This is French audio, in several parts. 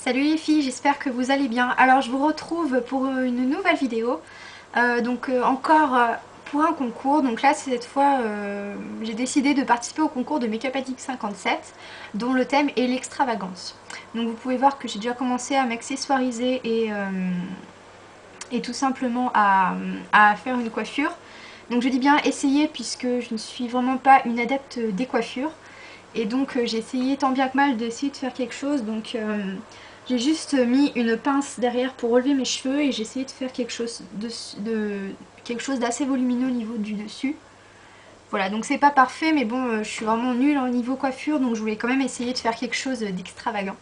Salut les filles, j'espère que vous allez bien. Alors je vous retrouve pour une nouvelle vidéo, encore pour un concours. Donc là cette fois j'ai décidé de participer au concours de Make Up Addict 57 dont le thème est l'extravagance. Donc vous pouvez voir que j'ai déjà commencé à m'accessoiriser et tout simplement à faire une coiffure. Donc je dis bien essayer puisque je ne suis vraiment pas une adepte des coiffures. Et donc j'ai essayé tant bien que mal d'essayer de faire quelque chose. Donc j'ai juste mis une pince derrière pour relever mes cheveux et j'ai essayé de faire quelque chose quelque chose d'assez volumineux au niveau du dessus. Voilà, donc c'est pas parfait mais bon je suis vraiment nulle au niveau coiffure, donc je voulais quand même essayer de faire quelque chose d'extravagant.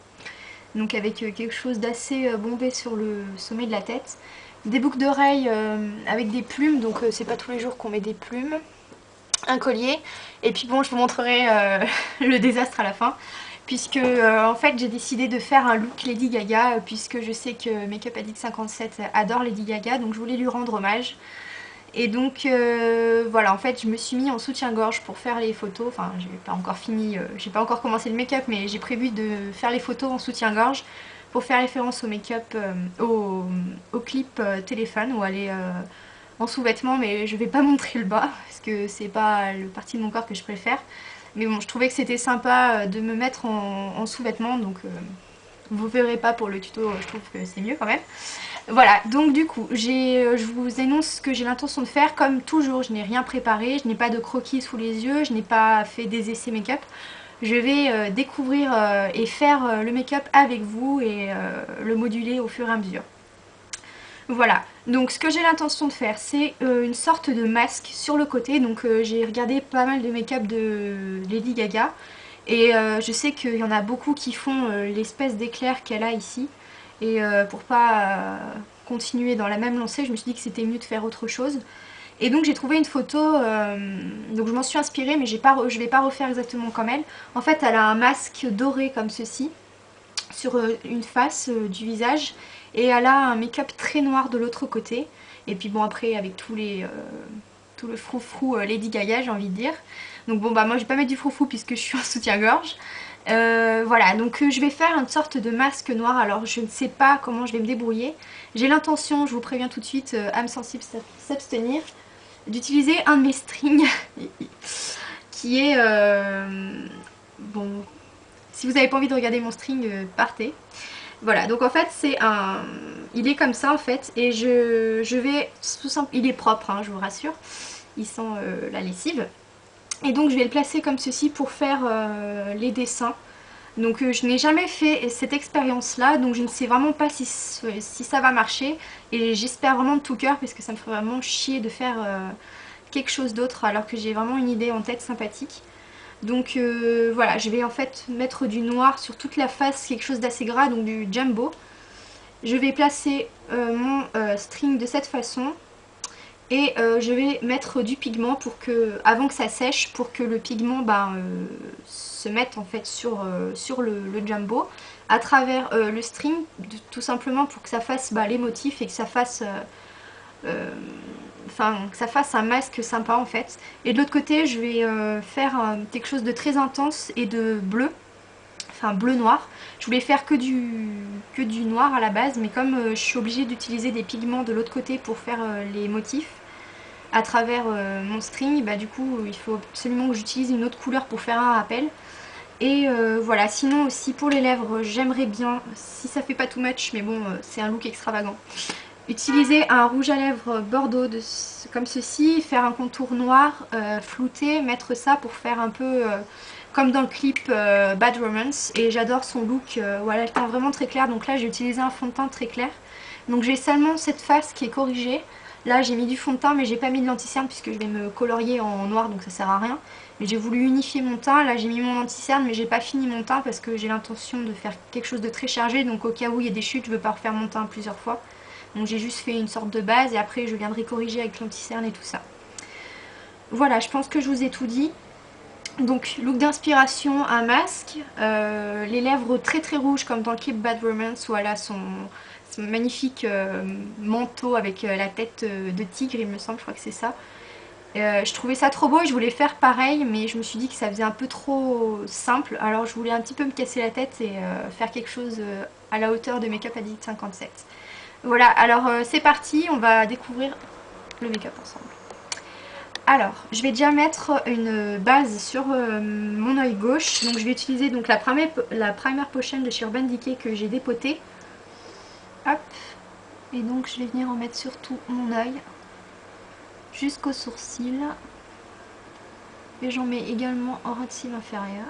Donc avec quelque chose d'assez bombé sur le sommet de la tête. Des boucles d'oreilles avec des plumes, donc c'est pas tous les jours qu'on met des plumes. Un collier, et puis bon je vous montrerai le désastre à la fin, puisque en fait j'ai décidé de faire un look Lady Gaga, puisque je sais que Make Up Addict 57 adore Lady Gaga, donc je voulais lui rendre hommage. Et donc voilà, en fait je me suis mis en soutien-gorge pour faire les photos. Enfin j'ai pas encore fini, j'ai pas encore commencé le make-up, mais j'ai prévu de faire les photos en soutien-gorge pour faire référence au make-up, au clip téléphone où elle est en sous-vêtements, mais je vais pas montrer le bas parce que c'est pas le parti de mon corps que je préfère. Mais bon, je trouvais que c'était sympa de me mettre en sous-vêtements, donc vous verrez pas pour le tuto, je trouve que c'est mieux quand même. Voilà, donc du coup, je vous énonce ce que j'ai l'intention de faire. Comme toujours, je n'ai rien préparé, je n'ai pas de croquis sous les yeux, je n'ai pas fait des essais make-up. Je vais découvrir et faire le make-up avec vous et le moduler au fur et à mesure. Voilà, donc ce que j'ai l'intention de faire, c'est une sorte de masque sur le côté. Donc j'ai regardé pas mal de make-up de Lady Gaga. Et je sais qu'il y en a beaucoup qui font l'espèce d'éclair qu'elle a ici. Et pour pas continuer dans la même lancée, je me suis dit que c'était mieux de faire autre chose. Et donc j'ai trouvé une photo, donc je m'en suis inspirée, mais je vais pas refaire exactement comme elle. En fait, elle a un masque doré comme ceci sur une face du visage, et elle a un make-up très noir de l'autre côté. Et puis bon, après avec tout le froufrou Lady Gaga, j'ai envie de dire. Donc bon bah moi je vais pas mettre du froufrou puisque je suis en soutien-gorge. Voilà, donc je vais faire une sorte de masque noir. Alors je ne sais pas comment je vais me débrouiller. J'ai l'intention, je vous préviens tout de suite, âme sensible s'abstenir, d'utiliser un de mes strings qui est bon, si vous n'avez pas envie de regarder mon string, partez. Voilà, donc en fait c'est un... Il est comme ça en fait, et je vais tout simplement... Il est propre, hein, je vous rassure. Il sent la lessive. Et donc je vais le placer comme ceci pour faire les dessins. Donc je n'ai jamais fait cette expérience là, donc je ne sais vraiment pas si ça va marcher. Et j'espère vraiment de tout cœur, parce que ça me ferait vraiment chier de faire quelque chose d'autre alors que j'ai vraiment une idée en tête sympathique. Donc voilà, je vais en fait mettre du noir sur toute la face, quelque chose d'assez gras, donc du jumbo. Je vais placer mon string de cette façon, et je vais mettre du pigment pour que, avant que ça sèche, pour que le pigment se mette en fait sur le jumbo à travers le string, tout simplement pour que ça fasse les motifs et que ça fasse que ça fasse un masque sympa en fait. Et de l'autre côté je vais faire quelque chose de très intense et de bleu, enfin bleu noir. Je voulais faire que du noir à la base, mais comme je suis obligée d'utiliser des pigments de l'autre côté pour faire les motifs à travers mon string, bah du coup il faut absolument que j'utilise une autre couleur pour faire un rappel. Et voilà, sinon aussi pour les lèvres, j'aimerais bien, si ça fait pas too much, mais bon c'est un look extravagant, utiliser un rouge à lèvres bordeaux comme ceci, faire un contour noir, flouter, mettre ça pour faire un peu comme dans le clip Bad Romance. Et j'adore son look où elle a le teint vraiment très clair, donc là j'ai utilisé un fond de teint très clair. Donc j'ai seulement cette face qui est corrigée. Là j'ai mis du fond de teint, mais j'ai pas mis de lenticerne puisque je vais me colorier en noir, donc ça sert à rien. Mais j'ai voulu unifier mon teint. Là j'ai mis mon lenticerne, mais j'ai pas fini mon teint parce que j'ai l'intention de faire quelque chose de très chargé, donc au cas où il y a des chutes, je veux pas refaire mon teint plusieurs fois. Donc j'ai juste fait une sorte de base et après je viendrai corriger avec l'anticerne et tout ça. Voilà, je pense que je vous ai tout dit. Donc look d'inspiration, un masque, les lèvres très très rouges comme dans le clip Bad Romance où elle a son magnifique manteau avec la tête de tigre, il me semble, je crois que c'est ça. Je trouvais ça trop beau et je voulais faire pareil, mais je me suis dit que ça faisait un peu trop simple. Alors je voulais un petit peu me casser la tête et faire quelque chose à la hauteur de Make Up Addict 57. Voilà, alors c'est parti, on va découvrir le make-up ensemble. Alors, je vais déjà mettre une base sur mon œil gauche. Donc je vais utiliser donc la primer potion de chez Urban Decay que j'ai dépotée. Hop. Et donc je vais venir en mettre sur tout mon œil. Jusqu'au sourcil. Et j'en mets également en ras de cils inférieur.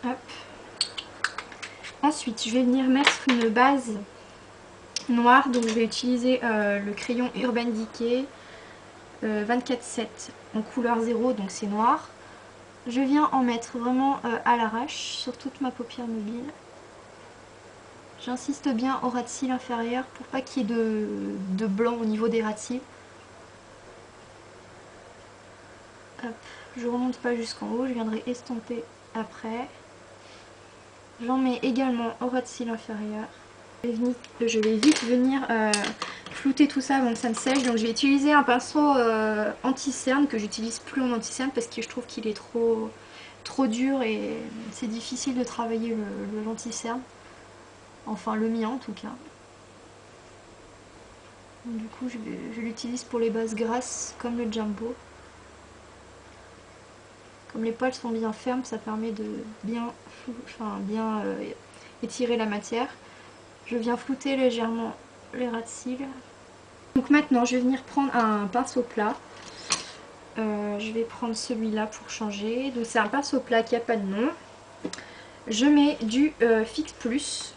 Hop. Ensuite, je vais venir mettre une base noire. Donc je vais utiliser le crayon Urban Decay 24-7 en couleur 0, donc c'est noir. Je viens en mettre vraiment à l'arrache sur toute ma paupière mobile. J'insiste bien au ras de cils inférieur pour pas qu'il y ait de blanc au niveau des ras de cils. Hop. Je remonte pas jusqu'en haut, je viendrai estomper après. J'en mets également au ras de cils inférieur. Je vais vite venir flouter tout ça avant que ça me sèche. Donc je vais utiliser un pinceau anti-cerne que j'utilise plus en anti-cerne parce que je trouve qu'il est trop dur et c'est difficile de travailler l'anti-cerne. Enfin le mien en tout cas. Donc, du coup je l'utilise pour les bases grasses comme le Jumbo. Comme les poils sont bien fermes, ça permet de bien étirer la matière. Je viens flouter légèrement les ras de cils. Donc maintenant je vais venir prendre un pinceau plat. Je vais prendre celui-là pour changer. Donc c'est un pinceau plat qui n'a pas de nom. Je mets du Fix Plus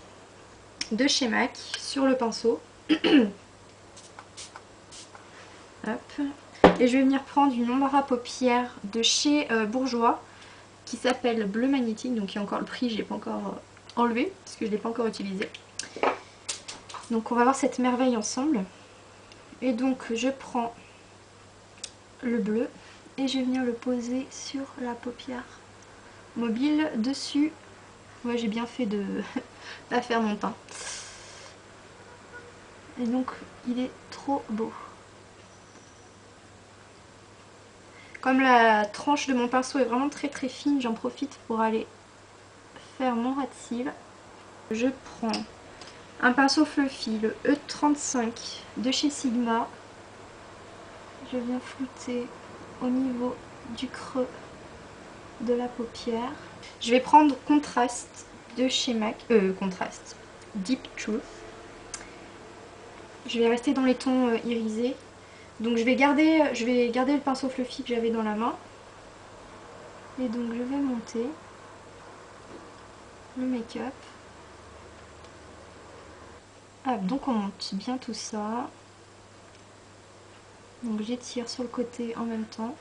de chez MAC sur le pinceau. Hop. Et je vais venir prendre une ombre à paupières de chez Bourjois qui s'appelle Bleu Magnétique. Donc il y a encore le prix, je l'ai pas encore enlevé parce que je ne l'ai pas encore utilisé. Donc on va voir cette merveille ensemble. Et donc je prends le bleu et je vais venir le poser sur la paupière mobile dessus. Ouais, j'ai bien fait de pas faire mon teint. Et donc il est trop beau. Comme la tranche de mon pinceau est vraiment très fine, j'en profite pour aller faire mon ras de cils. Je prends un pinceau fluffy, le E35 de chez Sigma. Je viens flouter au niveau du creux de la paupière. Je vais prendre Contraste de chez MAC, Contraste, Deep Truth. Je vais rester dans les tons irisés. Donc je vais garder le pinceau fluffy que j'avais dans la main. Et donc je vais monter le make-up. Ah, donc on monte bien tout ça. Donc j'étire sur le côté en même temps.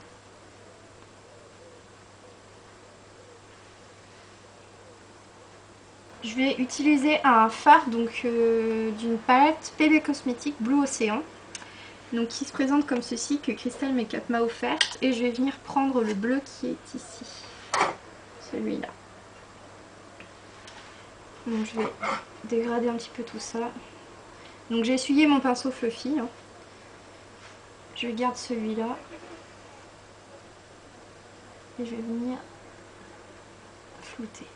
Je vais utiliser un fard donc d'une palette PB Cosmetics Blue Ocean. Donc qui se présente comme ceci, que Crystal Makeup m'a offert. Et je vais venir prendre le bleu qui est ici. Celui-là. Donc je vais dégrader un petit peu tout ça. Donc j'ai essuyé mon pinceau fluffy. Hein. Je garde celui-là. Et je vais venir flouter.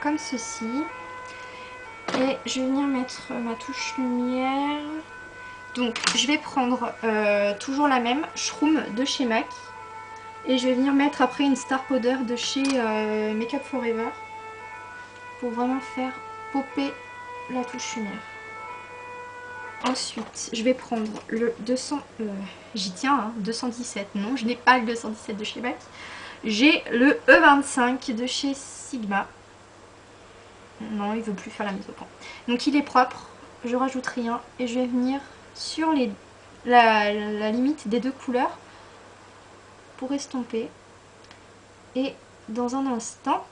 Comme ceci. Et je vais venir mettre ma touche lumière. Donc je vais prendre toujours la même, Shroom de chez MAC. Et je vais venir mettre après une Star Powder de chez Make Up Forever. Pour vraiment faire popper la touche lumière. Ensuite, je vais prendre le 200... j'y tiens, hein, 217. Non, je n'ai pas le 217 de chez MAC. J'ai le E25 de chez Sigma. Non, il ne veut plus faire la mise au point. Donc il est propre, je rajoute rien. Et je vais venir sur la limite des deux couleurs pour estomper. Et dans un instant,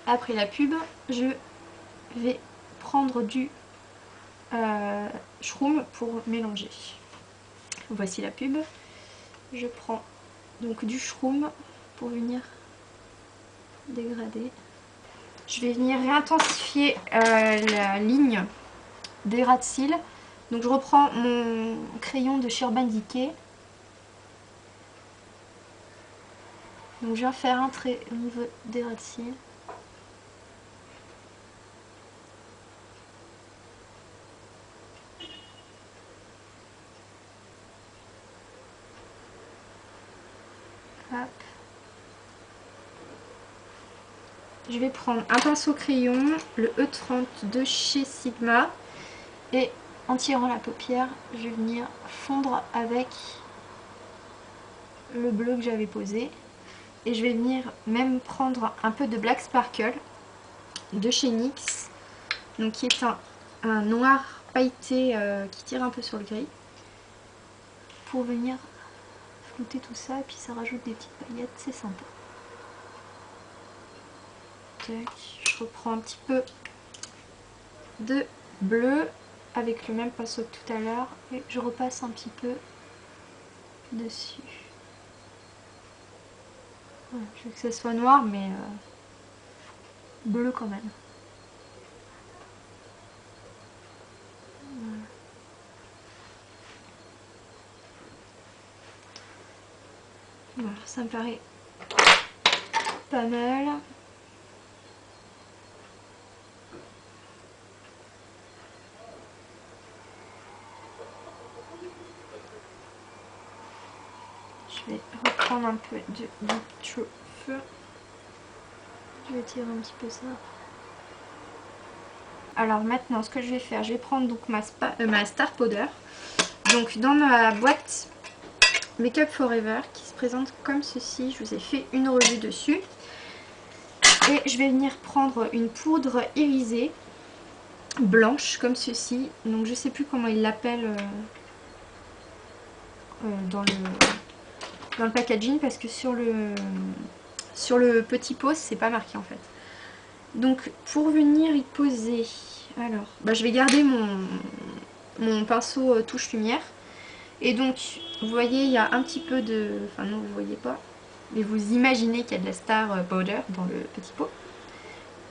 après la pub, je vais prendre du Shroom pour mélanger. Voici la pub. Je prends donc du Shroom pour venir dégradé. Je vais venir réintensifier la ligne des ras de cils. Donc je reprends mon crayon de chez Urban Decay. Donc je viens faire un trait au niveau des ras de cils. Hop. Je vais prendre un pinceau crayon, le E30 de chez Sigma, et en tirant la paupière, je vais venir fondre avec le bleu que j'avais posé. Et je vais venir même prendre un peu de Black Sparkle de chez NYX, donc qui est un noir pailleté qui tire un peu sur le gris, pour venir flouter tout ça, et puis ça rajoute des petites paillettes, c'est sympa. Je reprends un petit peu de bleu avec le même pinceau que tout à l'heure et je repasse un petit peu dessus. Voilà, je veux que ça soit noir mais bleu quand même. Voilà. Voilà, ça me paraît pas mal. Je vais reprendre un peu de cheveux. Je vais tirer un petit peu ça. Alors maintenant, ce que je vais faire, je vais prendre donc ma Star Powder. Donc dans ma boîte Make Up Forever qui se présente comme ceci, je vous ai fait une revue dessus. Et je vais venir prendre une poudre irisée blanche comme ceci. Donc je sais plus comment ils l'appellent dans le packaging parce que sur le petit pot c'est pas marqué en fait. Donc pour venir y poser, alors je vais garder mon pinceau touche lumière. Et donc vous voyez il y a un petit peu de, enfin non vous voyez pas, mais vous imaginez qu'il y a de la Star Powder dans le petit pot.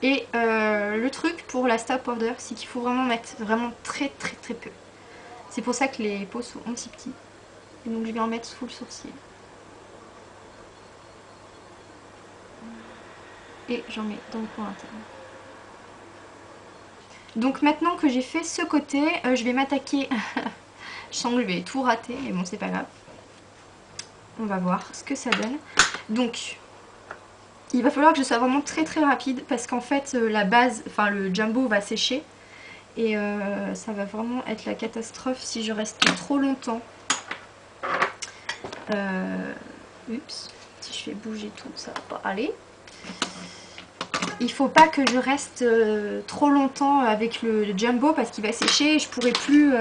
Et le truc pour la Star Powder, c'est qu'il faut vraiment mettre vraiment très peu. C'est pour ça que les pots sont aussi petits. Et donc je vais en mettre sous le sourcil. Et j'en mets dans le coin interne. Donc maintenant que j'ai fait ce côté, je vais m'attaquer. Je sens que je vais tout rater, mais bon c'est pas grave. On va voir ce que ça donne. Donc il va falloir que je sois vraiment très rapide parce qu'en fait la base, enfin le jumbo va sécher. Et ça va vraiment être la catastrophe si je reste trop longtemps. Oups, si je fais bouger tout, ça va pas aller. Il faut pas que je reste trop longtemps avec le jumbo parce qu'il va sécher et je pourrai plus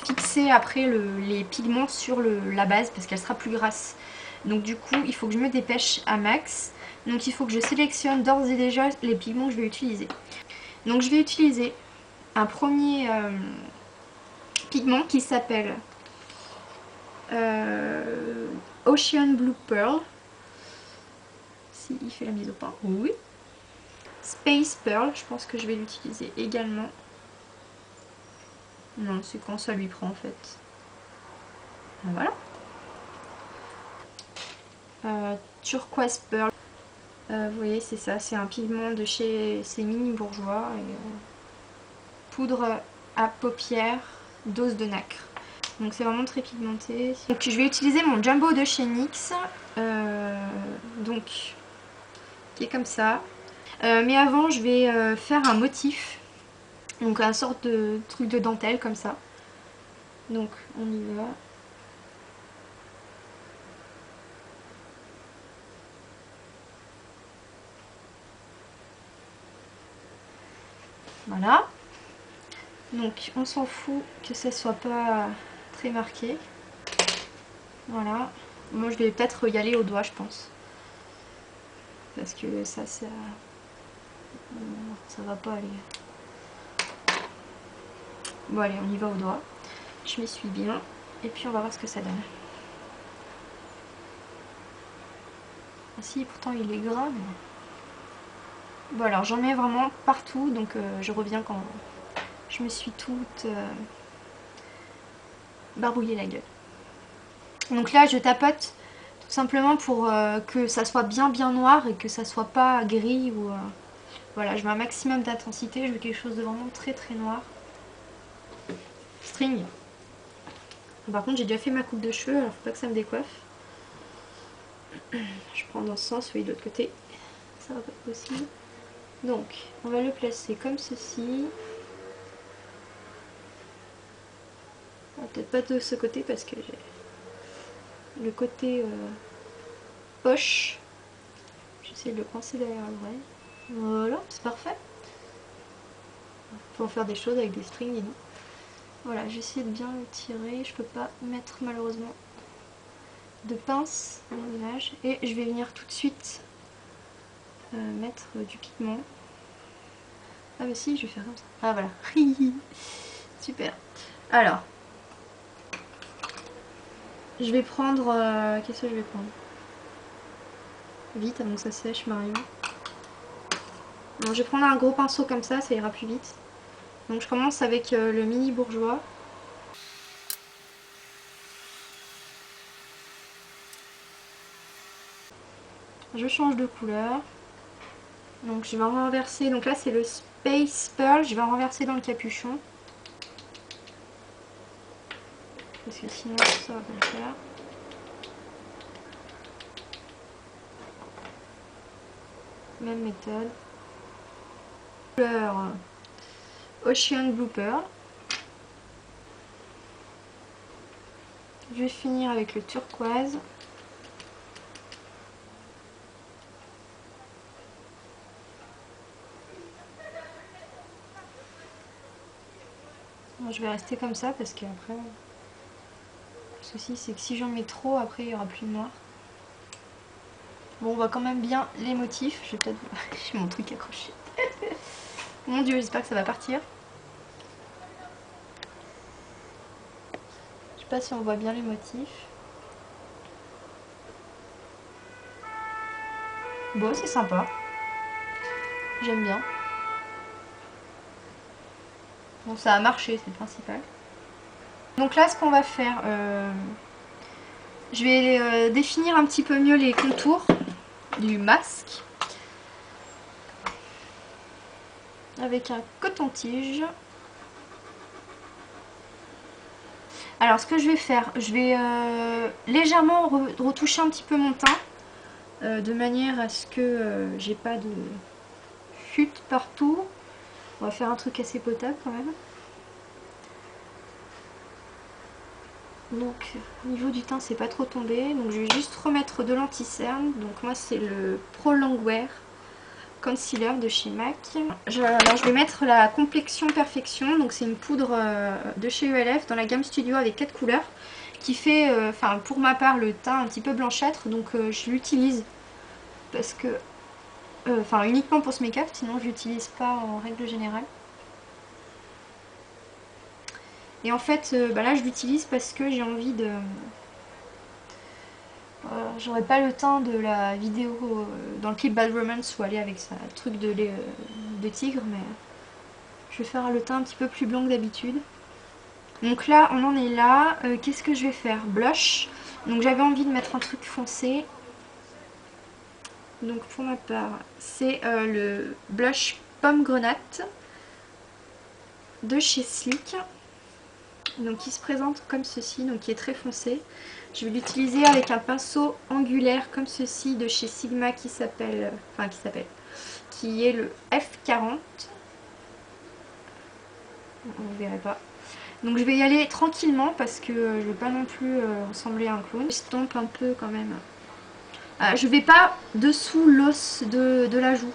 fixer après les pigments sur la base parce qu'elle sera plus grasse. Donc du coup, il faut que je me dépêche à max. Donc il faut que je sélectionne d'ores et déjà les pigments que je vais utiliser. Donc je vais utiliser un premier pigment qui s'appelle Ocean Blue Pearl. Si il fait la mise au point, oui. Space Pearl, je pense que je vais l'utiliser également. Non, c'est quand ça lui prend en fait. Voilà. Turquoise Pearl. Vous voyez, c'est ça, c'est un pigment de chez Mini Bourgeois. Et, poudre à paupières, dose de nacre. Donc c'est vraiment très pigmenté. Donc je vais utiliser mon jumbo de chez NYX. Donc qui est comme ça. Mais avant je vais faire un motif. Donc une sorte de truc de dentelle comme ça. Donc on y va. Voilà. Donc on s'en fout que ça soit pas très marqué. Voilà. Moi je vais peut-être y aller au doigt je pense. Parce que ça va pas aller. Bon allez, on y va au doigt. Je m'essuie bien. Et puis on va voir ce que ça donne. Ah si, pourtant il est gras. Mais... Bon alors j'en mets vraiment partout, donc je reviens quand je me suis toute barbouillée la gueule. Donc là je tapote tout simplement pour que ça soit bien noir et que ça soit pas gris ou... Voilà, je veux un maximum d'intensité, je veux quelque chose de vraiment très noir. String. Par contre j'ai déjà fait ma coupe de cheveux, alors faut pas que ça me décoiffe. Je prends dans ce sens, oui de l'autre côté, ça va pas être possible. Donc on va le placer comme ceci. Peut-être pas de ce côté parce que j'ai le côté poche. J'essaie de le coincer derrière l'oreille. Voilà, c'est parfait. Faut en faire des choses avec des strings et tout. Voilà, j'essaie de bien le tirer. Je peux pas mettre malheureusement de pince dans l'image. Et je vais venir tout de suite mettre du pigment. Ah bah si, je vais faire comme ça. Ah voilà. Super. Alors, je vais prendre... qu'est-ce que je vais prendre? Vite avant que ça sèche, Marion. Non, je vais prendre un gros pinceau comme ça ira plus vite. Donc je commence avec le mini bourgeois. Je change de couleur. Donc je vais en renverser, donc là c'est le Space Pearl, je vais en renverser dans le capuchon. Parce que sinon ça va pas le faire. Même méthode. Couleur Ocean Blue Pearl. Je vais finir avec le turquoise. Bon, je vais rester comme ça parce qu'après... Le souci c'est que si j'en mets trop, après il n'y aura plus de noir. Bon, on voit quand même bien les motifs. Je vais peut-être... J'ai mon truc accroché. Mon dieu, j'espère que ça va partir. Je sais pas si on voit bien les motifs. Bon, c'est sympa. J'aime bien. Bon, ça a marché, c'est le principal. Donc là, ce qu'on va faire, je vais définir un petit peu mieux les contours du masque avec un coton-tige. Alors, ce que je vais faire, je vais légèrement retoucher un petit peu mon teint de manière à ce que j'ai pas de chute partout. On va faire un truc assez potable quand même. Donc au niveau du teint c'est pas trop tombé, donc je vais juste remettre de l'anti-cerne. Donc moi c'est le Pro Longwear Concealer de chez MAC. Alors je vais mettre la complexion perfection, donc c'est une poudre de chez ELF dans la gamme Studio avec 4 couleurs qui fait, enfin pour ma part, le teint un petit peu blanchâtre, donc je l'utilise parce que, enfin uniquement pour ce make-up, sinon je l'utilise pas en règle générale. Et en fait, bah là je l'utilise parce que j'ai envie de... J'aurais pas le temps de la vidéo dans le clip Bad Romance où elle est avec sa truc de tigre, mais je vais faire le teint un petit peu plus blanc que d'habitude. Donc là, on en est là. Qu'est-ce que je vais faire? Blush. Donc j'avais envie de mettre un truc foncé. Donc pour ma part, c'est le blush Pomme Grenade de chez Sleek. Donc qui se présente comme ceci, donc qui est très foncé. Je vais l'utiliser avec un pinceau angulaire comme ceci de chez Sigma qui est le F40. On ne verrait pas. Donc je vais y aller tranquillement parce que je ne vais pas non plus ressembler à un clown. J'estompe un peu quand même. Je vais pas dessous l'os de la joue.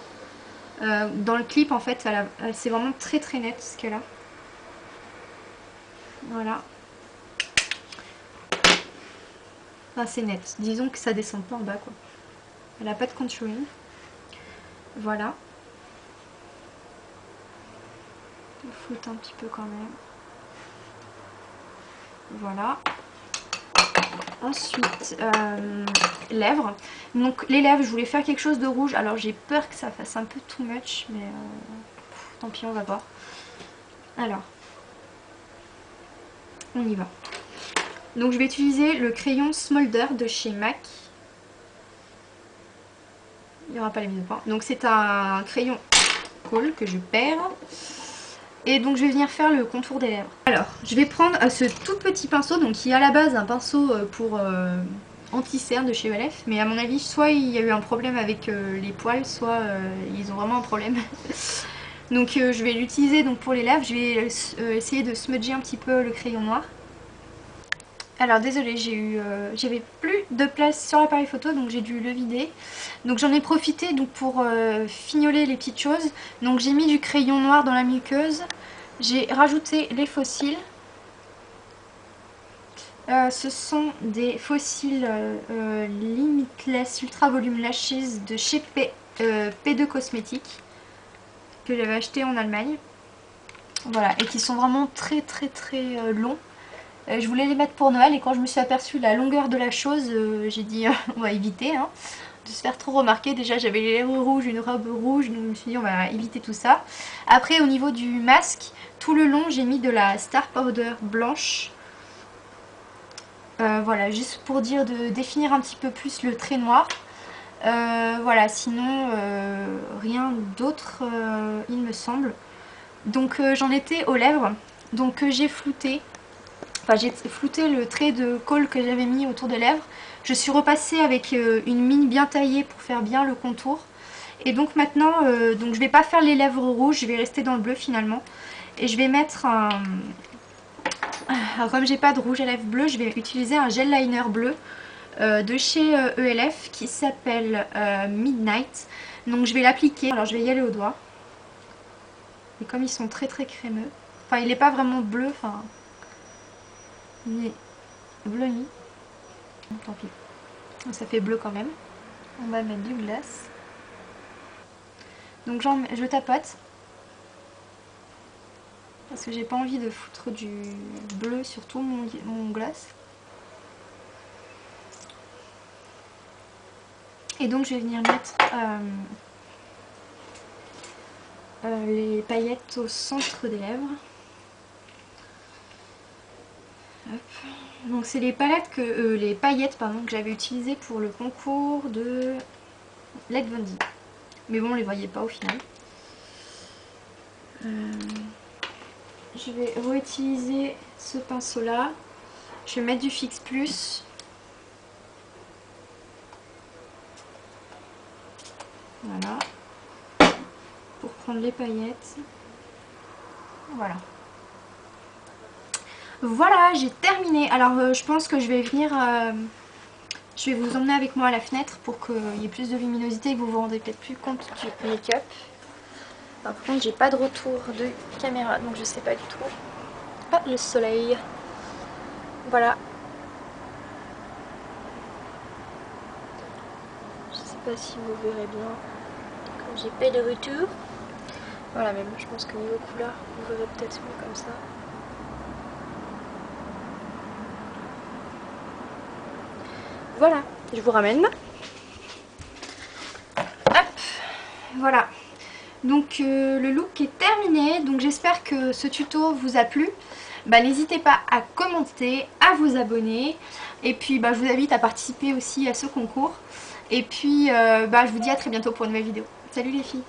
Dans le clip en fait, c'est vraiment très net ce qu'elle a. Voilà. Enfin, c'est net. Disons que ça descend pas en bas quoi. Elle n'a pas de contouring. Voilà. Je floute un petit peu quand même. Voilà. Ensuite, lèvres. Donc les lèvres, je voulais faire quelque chose de rouge. Alors j'ai peur que ça fasse un peu too much, mais tant pis, on va voir. Alors, on y va. Donc je vais utiliser le crayon Smolder de chez MAC. Il n'y aura pas les mises au point. Donc c'est un crayon colle que je perds. Et donc je vais venir faire le contour des lèvres. Alors, je vais prendre ce tout petit pinceau, donc qui est à la base un pinceau pour anti-cerne de chez ELF. Mais à mon avis, soit il y a eu un problème avec les poils, soit ils ont vraiment un problème. Donc je vais l'utiliser pour les lèvres. Je vais essayer de smudger un petit peu le crayon noir. Alors désolée, j'avais plus de place sur l'appareil photo, donc j'ai dû le vider. Donc j'en ai profité pour fignoler les petites choses. Donc j'ai mis du crayon noir dans la muqueuse. J'ai rajouté les faux cils. Ce sont des faux cils Limitless Ultra Volume Lashes de chez P2 Cosmetics que j'avais acheté en Allemagne. Voilà, et qui sont vraiment très longs. Je voulais les mettre pour Noël et quand je me suis aperçue de la longueur de la chose, j'ai dit on va éviter hein, de se faire trop remarquer. Déjà j'avais les lèvres rouges, une robe rouge, donc je me suis dit on va éviter tout ça. Après au niveau du masque, tout le long j'ai mis de la Star Powder blanche. Voilà, juste pour dire de définir un petit peu plus le trait noir. Voilà, sinon rien d'autre il me semble. Donc j'en étais aux lèvres, donc j'ai flouté. Enfin, j'ai flouté le trait de colle que j'avais mis autour des lèvres. Je suis repassée avec une mine bien taillée pour faire bien le contour. Et donc maintenant, donc je vais pas faire les lèvres rouges, je vais rester dans le bleu finalement. Et je vais mettre un... Alors, comme j'ai pas de rouge à lèvres bleu, je vais utiliser un gel liner bleu de chez ELF qui s'appelle Midnight. Donc je vais l'appliquer. Alors je vais y aller au doigt. Et comme ils sont très crémeux, enfin il n'est pas vraiment bleu, enfin... Il est bleu. Tant pis. Ça fait bleu quand même. On va mettre du glace. Donc je tapote. Parce que j'ai pas envie de foutre du bleu sur tout mon glace. Et donc je vais venir mettre les paillettes au centre des lèvres. Hop. Donc c'est les paillettes que j'avais utilisées pour le concours de Lake Bundy. Mais bon, on les voyait pas au final. Je vais réutiliser ce pinceau là. Je vais mettre du Fix Plus. Voilà. Pour prendre les paillettes. Voilà. Voilà, j'ai terminé. Alors je pense que je vais venir... je vais vous emmener avec moi à la fenêtre pour qu'il y ait plus de luminosité et que vous vous rendez peut-être plus compte du make-up. Par contre, j'ai pas de retour de caméra, donc je sais pas du tout. Ah, le soleil. Voilà. Je sais pas si vous verrez bien. Comme j'ai pas de retour. Voilà, mais bon, je pense que niveau couleur, vous verrez peut-être mieux comme ça. Voilà, je vous ramène. Hop, voilà. Donc le look est terminé. Donc j'espère que ce tuto vous a plu. N'hésitez pas à commenter, à vous abonner. Et puis je vous invite à participer aussi à ce concours. Et puis je vous dis à très bientôt pour une nouvelle vidéo. Salut les filles!